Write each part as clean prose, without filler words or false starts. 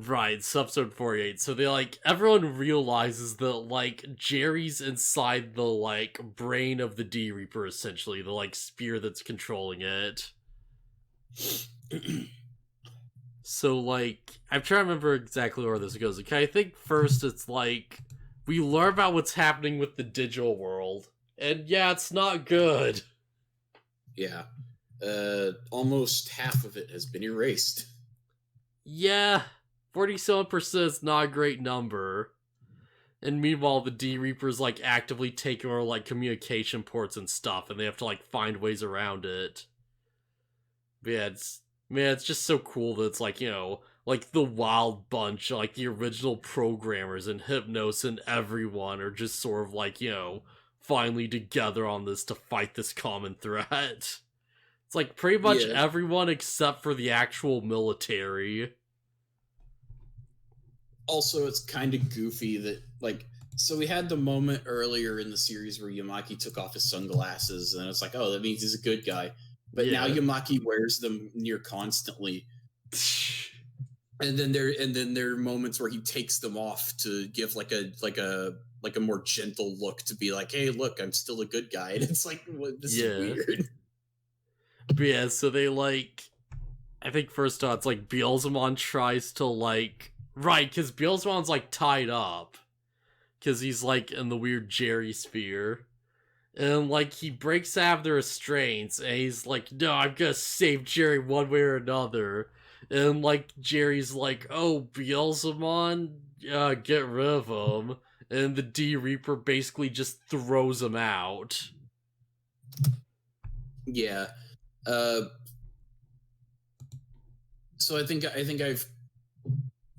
Right, it's episode 48. So they, like, everyone realizes that, like, Jerry's inside the, like, brain of the D-Reaper, essentially. The, like, spear that's controlling it. So, like, I'm trying to remember exactly where this goes. Okay, I think first it's, like, we learn about what's happening with the digital world. And yeah, it's not good. Yeah. Almost half of it has been erased. Yeah, 47% is not a great number. And meanwhile, the D-Reaper's, like, actively taking over, like, communication ports and stuff, and they have to, like, find ways around it. But yeah, it's just so cool that it's, like, you know, like, the Wild Bunch, like, the original programmers and Hypnos and everyone are just sort of, like, you know, finally together on this to fight this common threat. It's, like, pretty much everyone except for the actual military. Also, it's kind of goofy that, like, so we had the moment earlier in the series where Yamaki took off his sunglasses, and it's like, oh, that means he's a good guy. But now Yamaki wears them near constantly. And then there are moments where he takes them off to give like a more gentle look, to be like, hey, look, I'm still a good guy. And it's like, this is weird. But yeah, so they, like, I think first off, it's like Beelzemon tries to, like, right, because Beelzemon's, like, tied up. Because he's, like, in the weird Jerry sphere. And, like, he breaks out of the restraints, and he's like, no, I'm gonna save Jerry one way or another. And, like, Jerry's like, oh, Beelzemon? Get rid of him. And the D-Reaper basically just throws him out. Yeah. So I think I've,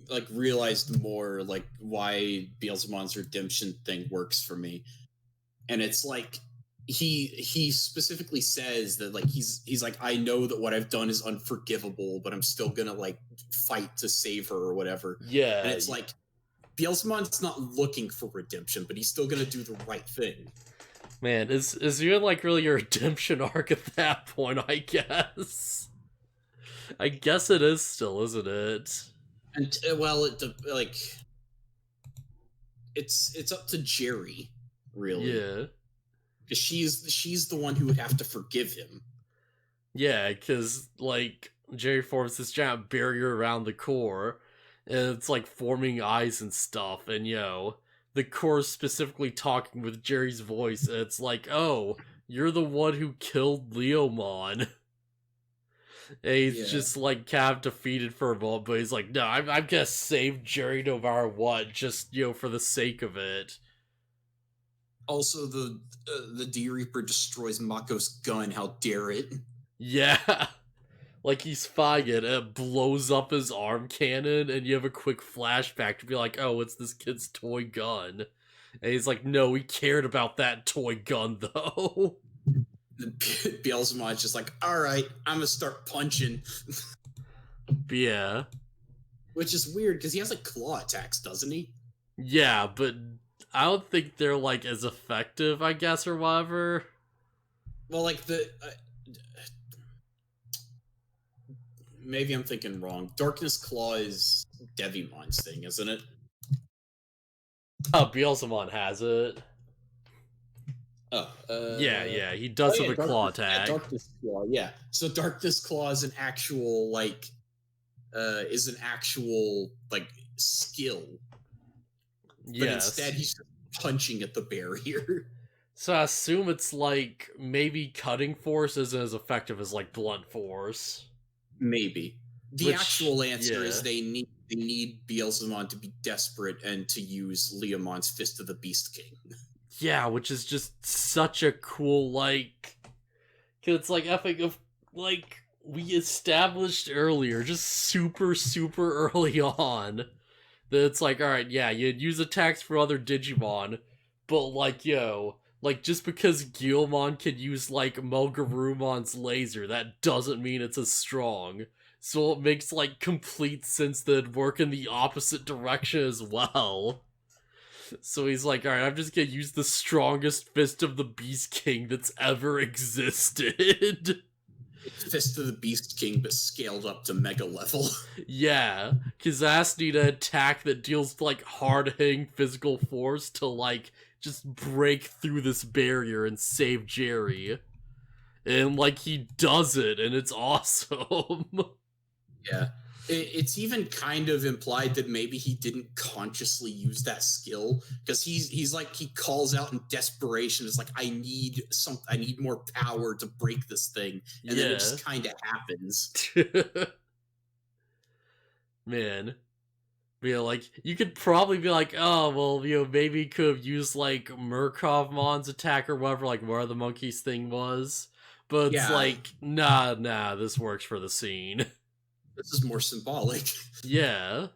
like, realized more, like, why Beelzemon's redemption thing works for me. And it's like, he specifically says that, like, he's like, I know that what I've done is unforgivable, but I'm still gonna, like, fight to save her or whatever. Yeah. And it's like, Beelzemon's not looking for redemption, but he's still gonna do the right thing. Man, is you in, like, really your redemption arc at that point, I guess? I guess it is still, isn't it? And, well, like, it's up to Jerry, really. Yeah. Because she's the one who would have to forgive him. Yeah, because, like, Jerry forms this giant barrier around the core, and it's, like, forming eyes and stuff, and, you know, the core's specifically talking with Jerry's voice, and it's like, oh, you're the one who killed Leomon. And he's just, like, kind of defeated for a moment, but he's like, no, I'm gonna save Jerry no matter what, just, you know, for the sake of it. Also, the D-Reaper destroys Mako's gun, how dare it? Yeah. Like, he's fighting it, and it blows up his arm cannon, and you have a quick flashback to be like, oh, it's this kid's toy gun. And he's like, no, we cared about that toy gun, though. Beelzemon's just like, alright, I'm gonna start punching. Yeah. Which is weird, because he has, like, claw attacks, doesn't he? Yeah, but I don't think they're, like, as effective, I guess, or whatever. Well, like, maybe I'm thinking wrong. Darkness Claw is Devimon's thing, isn't it? Oh, Beelzemon has it. Oh, yeah, he does have a claw attack. Darkness Claw, yeah. So Darkness Claw is an actual, like, skill. But instead, he's just punching at the barrier. So I assume it's, like, maybe Cutting Force isn't as effective as, like, Blunt Force. Maybe. The actual answer is they need Beelzemon to be desperate and to use Leomon's Fist of the Beast King. Yeah, which is just such a cool, like... Cause it's like, epic of, like, we established earlier, just super, super early on, that it's like, alright, yeah, you'd use attacks for other Digimon, but, like, yo, like, just because Guilmon can use, like, Mulgarumon's laser, that doesn't mean it's as strong. So it makes, like, complete sense that it'd work in the opposite direction as well. So he's like, alright, I'm just gonna use the strongest Fist of the Beast King that's ever existed. It's Fist of the Beast King, but scaled up to mega level. Yeah, Kazas need an attack that deals like hard-hitting physical force to like just break through this barrier and save Jerry. And like he does it, and it's awesome. Yeah. It's even kind of implied that maybe he didn't consciously use that skill, because he's like, he calls out in desperation. It's like, I need more power to break this thing, and then it just kind of happens. Man, yeah, like you could probably be like, oh well, maybe he could have used like Murkovmon's attack or whatever, like where the monkey's thing was. But it's like, nah, this works for the scene. This is more symbolic. Yeah.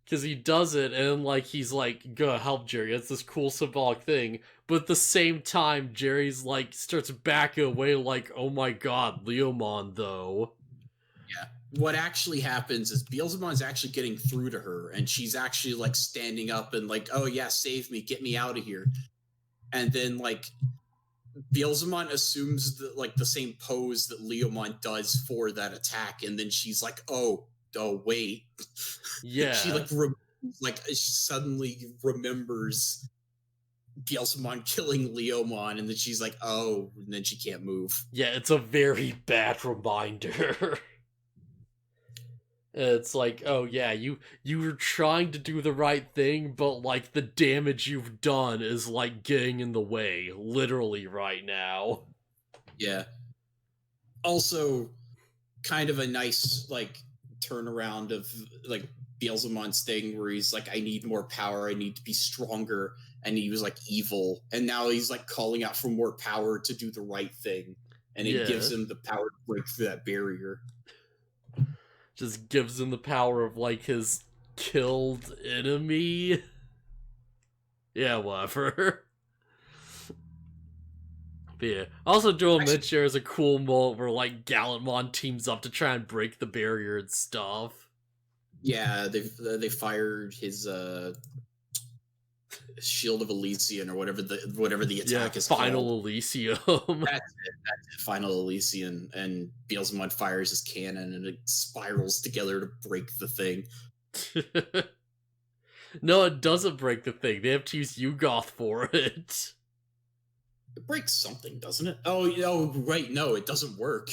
Because he does it, and like he's like, go help Jerry. It's this cool symbolic thing. But at the same time, Jerry's like starts backing away, like, oh my god, Leomon though. Yeah. What actually happens is Beelzemon's actually getting through to her, and she's actually like standing up and like, oh yeah, save me, get me out of here. And then like Beelzemon assumes the same pose that Leomon does for that attack, and then she's like, oh wait. Yeah. She she suddenly remembers Beelzemon killing Leomon, and then she's like, oh, and then she can't move. Yeah, it's a very bad reminder. It's like, oh yeah, you were trying to do the right thing, but like the damage you've done is like getting in the way, literally right now. Yeah. Also, kind of a nice like turnaround of like Beelzemon's thing, where he's like, I need more power, I need to be stronger, and he was like evil, and now he's like calling out for more power to do the right thing, and it gives him the power to break through that barrier. Just gives him the power of like his killed enemy. Yeah, whatever. But yeah. Also, Dual Mid-Share is a cool moment where like Gallantmon teams up to try and break the barrier and stuff. Yeah, they fired his Shield of Elysian or whatever the attack is Final called. Elysium. That's it, Final Elysian, and Beelzemon fires his cannon and it spirals together to break the thing. No, it doesn't break the thing. They have to use Yugoth for it. It breaks something, doesn't it? Oh, right, no, it doesn't work.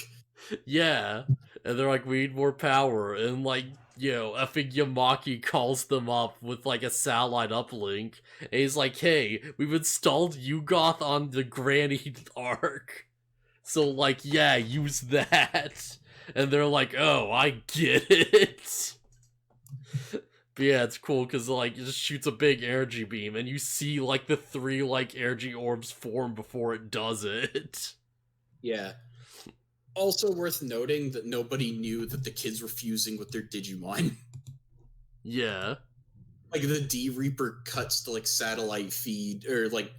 Yeah, and they're like, we need more power, and like, effing Yamaki calls them up with like a satellite uplink, and he's like, hey, we've installed Yugoth on the Granny Arc, so like, yeah, use that. And they're like, oh, I get it. But yeah, it's cool because like it just shoots a big energy beam, and you see like the 3 like energy orbs form before it does it. Yeah. Also worth noting that nobody knew that the kids were fusing with their Digimon. Yeah. Like the D Reaper cuts to like satellite feed, or like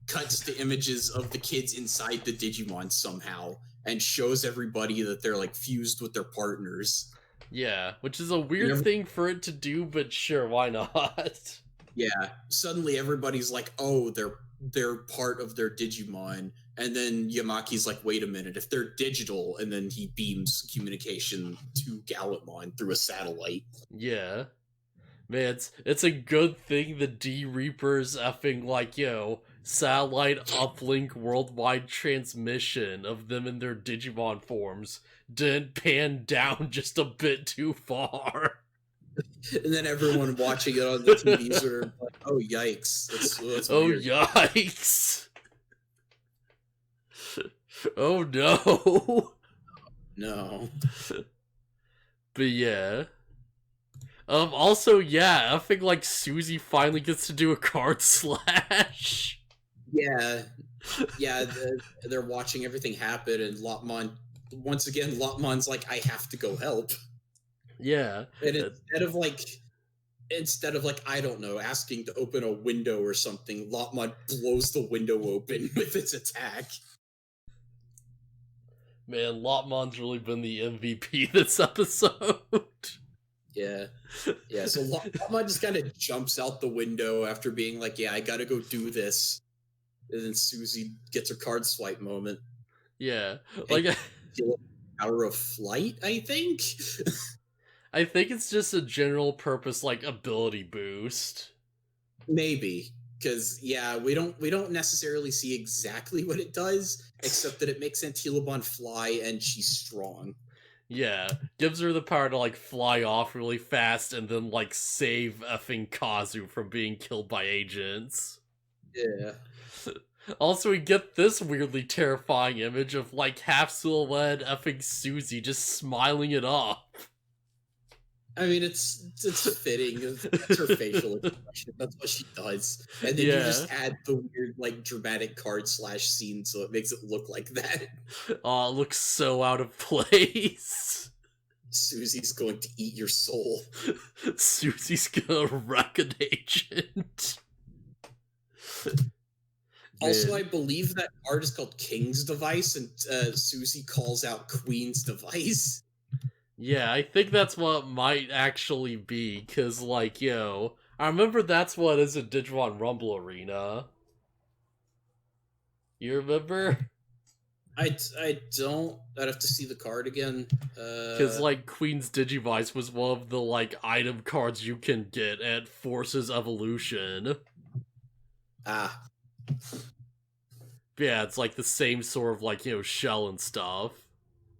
cuts to images of the kids inside the Digimon somehow, and shows everybody that they're like fused with their partners. Yeah, which is a weird thing for it to do, but sure, why not? Yeah, suddenly everybody's like, oh, they're part of their Digimon, and then Yamaki's like, wait a minute, if they're digital, and then he beams communication to Gallantmon through a satellite. Yeah. Man, it's a good thing the D Reaper's effing like, satellite uplink worldwide transmission of them in their Digimon forms didn't pan down just a bit too far. And then everyone watching it on the TVs are like, oh, yikes. That's oh, weird. Yikes. Oh, no. No. But yeah. Also, yeah, I think like Susie finally gets to do a card slash. Yeah. Yeah, they're watching everything happen, and once again, Lotmon's like, I have to go help. Yeah. And instead of like, I don't know, asking to open a window or something, Lotmon blows the window open with its attack. Man, Lotmon's really been the MVP this episode. Yeah. Yeah, so Lotmon just kind of jumps out the window after being like, yeah, I gotta go do this. And then Susie gets her card swipe moment. Yeah. Like, power of flight, I think. I think it's just a general purpose, like, ability boost. Maybe. Because yeah, we don't necessarily see exactly what it does, except that it makes Antilobon fly and she's strong. Yeah, gives her the power to like fly off really fast and then like save effing Kazu from being killed by agents. Yeah. Also, we get this weirdly terrifying image of like half silhouette effing Susie just smiling it off. I mean, it's fitting. That's her facial expression. That's what she does. And then you just add the weird, like, dramatic card / scene, so it makes it look like that. Oh, it looks so out of place. Susie's going to eat your soul. Susie's gonna wreck an agent. Also, I believe that card is called King's Device, and Susie calls out Queen's Device. Yeah, I think that's what might actually be, because, like, yo, I remember that's what is a Digimon Rumble Arena. You remember? I don't. I'd have to see the card again. Because, like, Queen's Digivice was one of the, like, item cards you can get at Forces Evolution. Ah. Yeah, it's, like, the same sort of, like, you know, shell and stuff.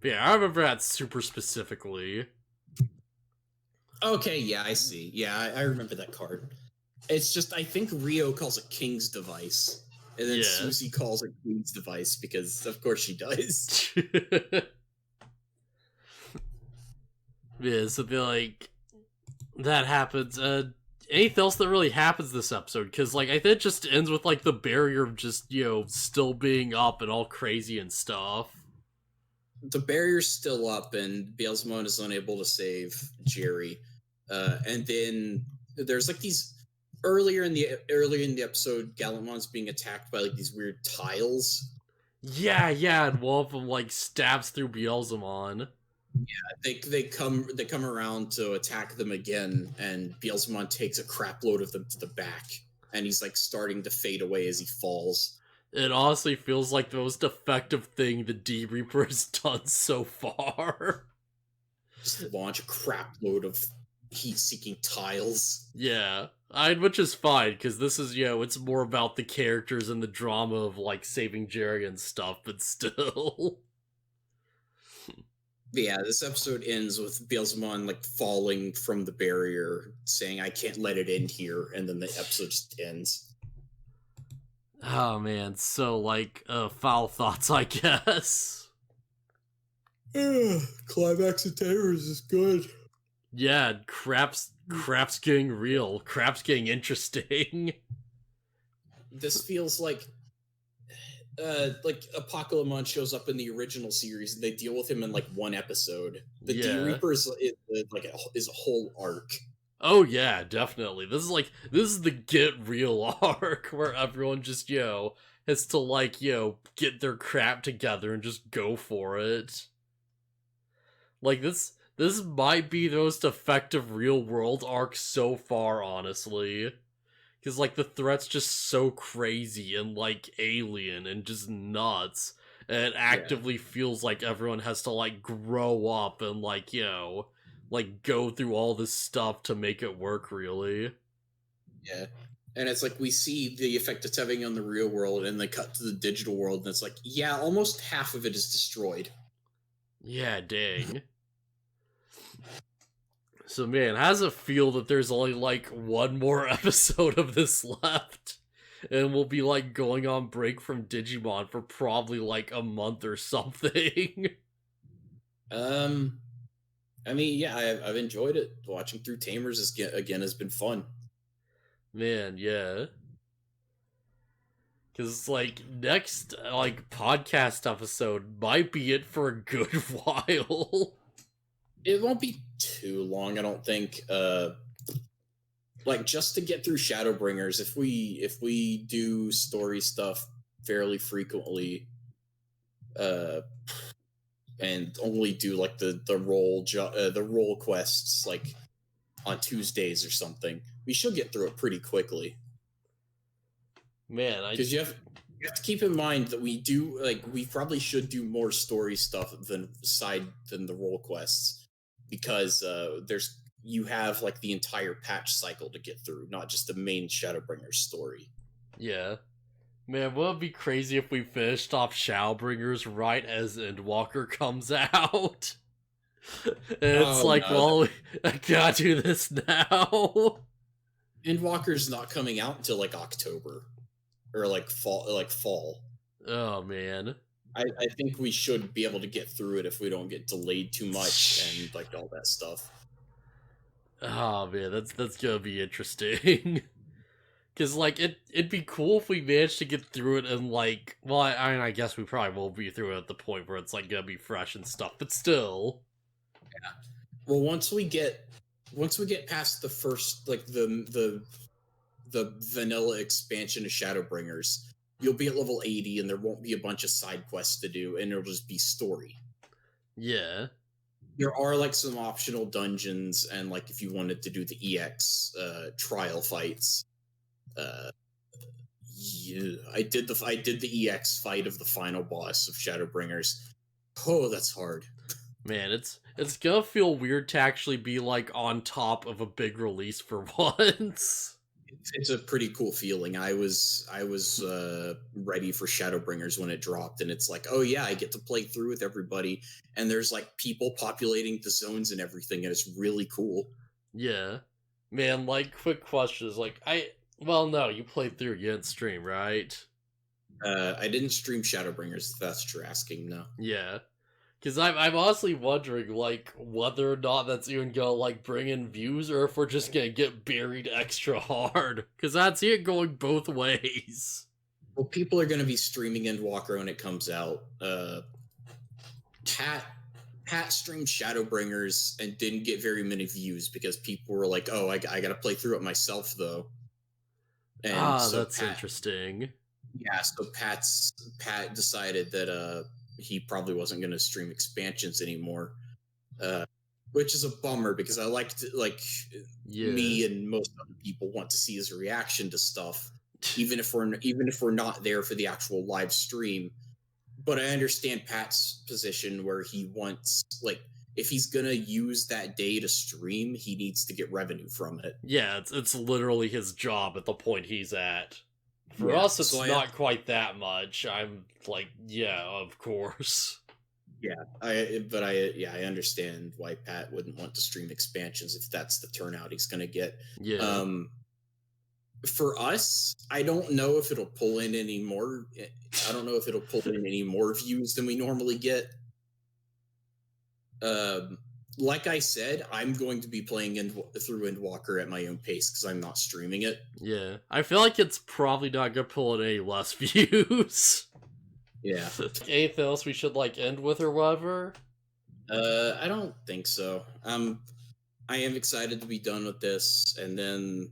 Yeah, I remember that super specifically. Okay, yeah, I see. Yeah, I remember that card. It's just, I think Rio calls it King's Device. And then Susie calls it Queen's Device, because of course she does. Yeah, so like, that happens. Anything else that really happens this episode? Because, like, I think it just ends with, like, the barrier of just, you know, still being up and all crazy and stuff. The barrier's still up, and Beelzemon is unable to save Jerry. And then there's like these earlier in the episode, Gallantmon's being attacked by like these weird tiles. Yeah, and one of them like stabs through Beelzemon. Yeah, they come around to attack them again, and Beelzemon takes a crap load of them to the back, and he's like starting to fade away as he falls. It honestly feels like the most effective thing the D Reaper has done so far. Just launch a crap load of heat-seeking tiles. Yeah, which is fine, because this is, you know, it's more about the characters and the drama of, like, saving Jerry and stuff, but still. Yeah, this episode ends with Beelzemon, like, falling from the barrier, saying, I can't let it end here, and then the episode just ends. Oh man, so like foul thoughts, I guess. Climax of Tamers is good. Yeah, crap's getting real. Crap's getting interesting. This feels like Apocalypse shows up in the original series, and they deal with him in like one episode. The D Reaper is a whole arc. Oh yeah, definitely. This is the get real arc where everyone just, you know, has to like, you know, get their crap together and just go for it. Like this might be the most effective real world arc so far, honestly. Cause like the threat's just so crazy and like alien and just nuts. And it actively feels like everyone has to like grow up and like, you know, like go through all this stuff to make it work, really. Yeah. And it's like we see the effect it's having on the real world, and they cut to the digital world, and it's like, yeah, almost half of it is destroyed. Yeah, dang. So man, how does it feel that there's only like one more episode of this left? And we'll be like going on break from Digimon for probably like a month or something. I mean, yeah, I've enjoyed it. Watching through Tamers again has been fun. Man, yeah. Because, like, next, like, podcast episode might be it for a good while. It won't be too long, I don't think. Like, just to get through Shadowbringers, if we do story stuff fairly frequently, and only do like the role quests like on Tuesdays or something, we should get through it pretty quickly. Man, because You have to keep in mind that we probably should do more story stuff than the role quests, because you have like the entire patch cycle to get through, not just the main Shadowbringers story. Yeah. Man, would it be crazy if we finished off Shadowbringers right as Endwalker comes out? And it's well, I gotta do this now. Endwalker's not coming out until like October. Or like fall. Oh man. I think we should be able to get through it if we don't get delayed too much and like all that stuff. Oh man, that's gonna be interesting. Cause like it'd be cool if we managed to get through it and like, well, I mean, I guess we probably won't be through it at the point where it's like gonna be fresh and stuff, but still. Yeah. Well, once we get past the first like the vanilla expansion of Shadowbringers, you'll be at level 80 and there won't be a bunch of side quests to do, and it'll just be story. Yeah. There are like some optional dungeons, and like if you wanted to do the EX trial fights, yeah, I did the EX fight of the final boss of Shadowbringers. Oh, that's hard. Man, it's gonna feel weird to actually be like on top of a big release for once. It's a pretty cool feeling. I was ready for Shadowbringers when it dropped, and it's like, oh yeah, I get to play through with everybody, and there's like people populating the zones and everything, and it's really cool. Yeah, man. Like, quick questions. Like, well, no, you played through. You didn't stream, right? I didn't stream Shadowbringers. If that's what you're asking. No. Yeah. Because I'm honestly wondering, like, whether or not that's even gonna, like, bring in views, or if we're just gonna get buried extra hard. Because I see it going both ways. Well, people are gonna be streaming Endwalker when it comes out. Pat streamed Shadowbringers and didn't get very many views because people were like, oh, I gotta play through it myself, though. And so that's interesting. Yeah, so Pat decided that, he probably wasn't going to stream expansions anymore, which is a bummer because I liked me and most other people want to see his reaction to stuff, even if we're not there for the actual live stream. But I understand Pat's position where he wants, like, if he's gonna use that day to stream, he needs to get revenue from it. Yeah, it's literally his job at the point he's at. For us, it's not quite that much. I'm like, yeah, of course. Yeah, I understand why Pat wouldn't want to stream expansions if that's the turnout he's going to get. Yeah. For us, I don't know if it'll pull in any more. I don't know if it'll pull in any more views than we normally get. Like I said, I'm going to be playing through Endwalker at my own pace because I'm not streaming it. Yeah, I feel like it's probably not gonna pull in any less views. Yeah. Anything else we should like end with or whatever? I don't think so. I am excited to be done with this, and then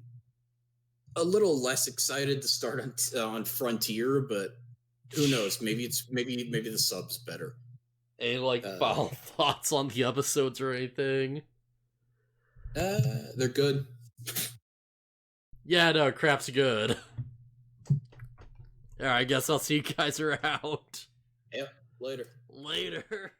a little less excited to start on Frontier, but who knows? Maybe the sub's better. Any like final thoughts on the episodes or anything? They're good. Yeah, no, crap's good. Alright, I guess I'll see you guys are out. Yep, later. Later.